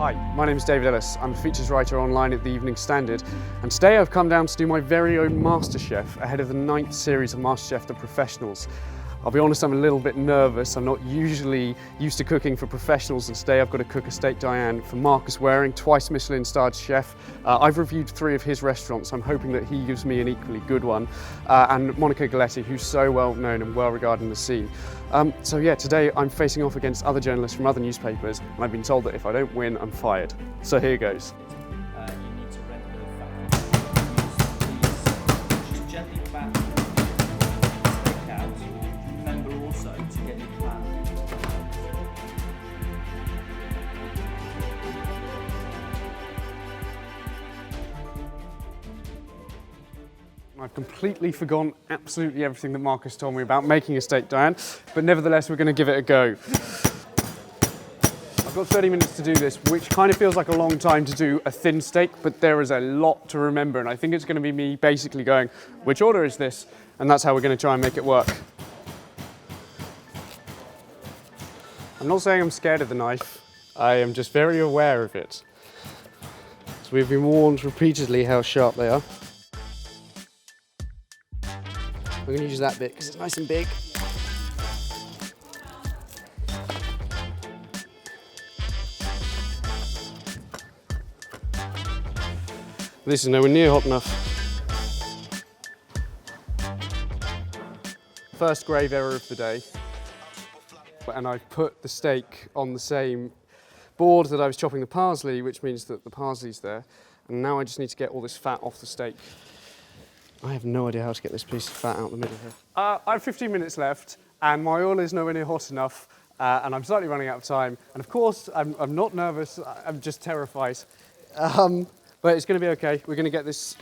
Hi, my name is David Ellis. I'm a features writer online at the Evening Standard, and today I've come down to do my very own MasterChef ahead of the 9th series of MasterChef The Professionals. I'll be honest, I'm a little bit nervous. I'm not usually used to cooking for professionals, and today I've got to cook a steak Diane for Marcus Waring, twice Michelin-starred chef. I've reviewed 3 of his restaurants. I'm hoping that he gives me an equally good one. And Monica Galetti, who's so well known and well regarded in the scene. So yeah, today I'm facing off against other journalists from other newspapers, and I've been told that if I don't win, I'm fired. So here goes. You need to render the fat. Just gently back the steak out. Remember also to get your pan. I've completely forgotten absolutely everything that Marcus told me about making a steak Diane, but nevertheless we're going to give it a go. I've got 30 minutes to do this, which kind of feels like a long time to do a thin steak, but there is a lot to remember, and I think it's going to be me basically going, which order is this? And that's how we're going to try and make it work. I'm not saying I'm scared of the knife, I am just very aware of it. So we've been warned repeatedly how sharp they are. I'm going to use that bit because it's nice and big. This is nowhere near hot enough. First grave error of the day. And I've put the steak on the same board that I was chopping the parsley, which means that the parsley's there. And now I just need to get all this fat off the steak. I have no idea how to get this piece of fat out the middle here. I have 15 minutes left, and my oil is nowhere near hot enough, and I'm slightly running out of time. And of course, I'm not nervous, I'm just terrified. But it's going to be okay. We're going to get this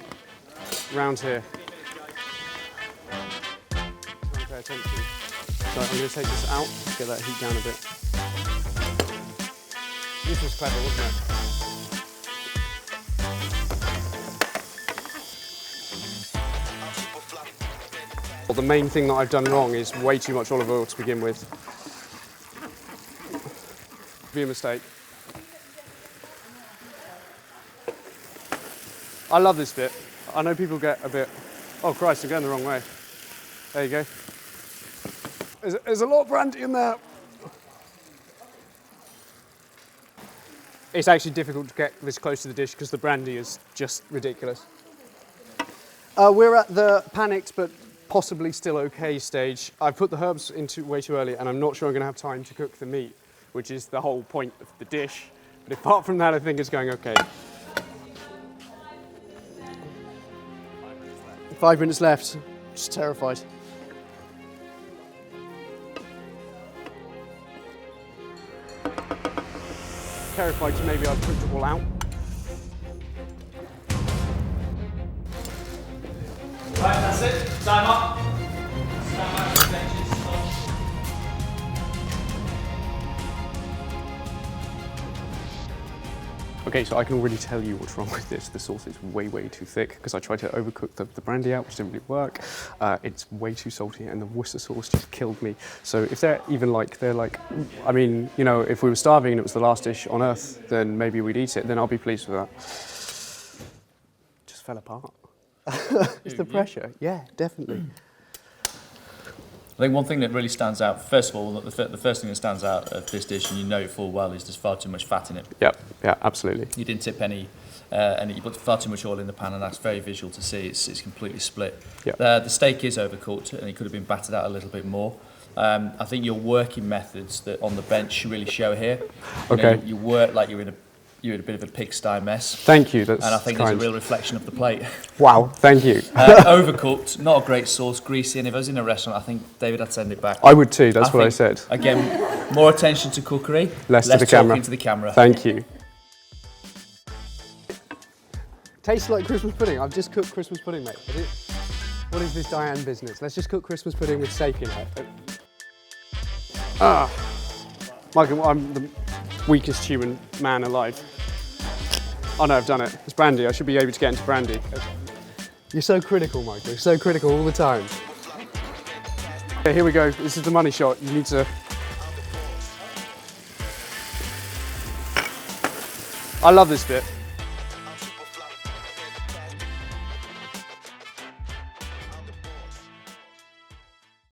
round here. Pay attention. So I'm going to take this out, get that heat down a bit. This was clever, wasn't it? Well, the main thing that I've done wrong is way too much olive oil to begin with. Be a mistake. I love this bit. I know people get a bit, oh Christ, I'm going the wrong way. There you go. There's a lot of brandy in there. It's actually difficult to get this close to the dish because the brandy is just ridiculous. We're at the panicked but possibly still okay stage. I've put the herbs into way too early, and I'm not sure I'm going to have time to cook the meat, which is the whole point of the dish. But apart from that, I think it's going okay. 5 minutes left. Just terrified. Terrified to maybe I've cooked it all out. Right, that's it. Time up. Stand back to the benches. Okay, so I can already tell you what's wrong with this. The sauce is way too thick because I tried to overcook the brandy out, which didn't really work. It's way too salty, and the Worcester sauce just killed me. So if they're even like, I mean, you know, if we were starving and it was the last dish on earth, then maybe we'd eat it, then I'll be pleased with that. Just fell apart. It's the pressure. Yeah, definitely. I think one thing that really stands out, first of all, the first thing that stands out of this dish, and you know it full well, is there's far too much fat in it. Yeah, absolutely. You didn't tip any, and you put far too much oil in the pan, and that's very visual to see. It's completely split. Yep. The steak is overcooked, and it could have been battered out a little bit more. I think your working methods that on the bench really show here. Okay. You work like you're in a bit of a pigsty mess. Thank you. That's and I think kind. There's a real reflection of the plate. Wow, thank you. Overcooked, not a great sauce, greasy, and if I was in a restaurant, I think David, I'd send it back. I would too, that's what I said. Again, more attention to cookery, less to the camera. talking to the camera. Thank you. Tastes like Christmas pudding. I've just cooked Christmas pudding, mate. What is this Diane business? Let's just cook Christmas pudding with steak in it. Michael, I'm the weakest human man alive. Oh no, I've done it. It's brandy. I should be able to get into brandy. You're so critical, Michael. You're so critical all the time. Okay, here we go. This is the money shot. You need to... I love this bit.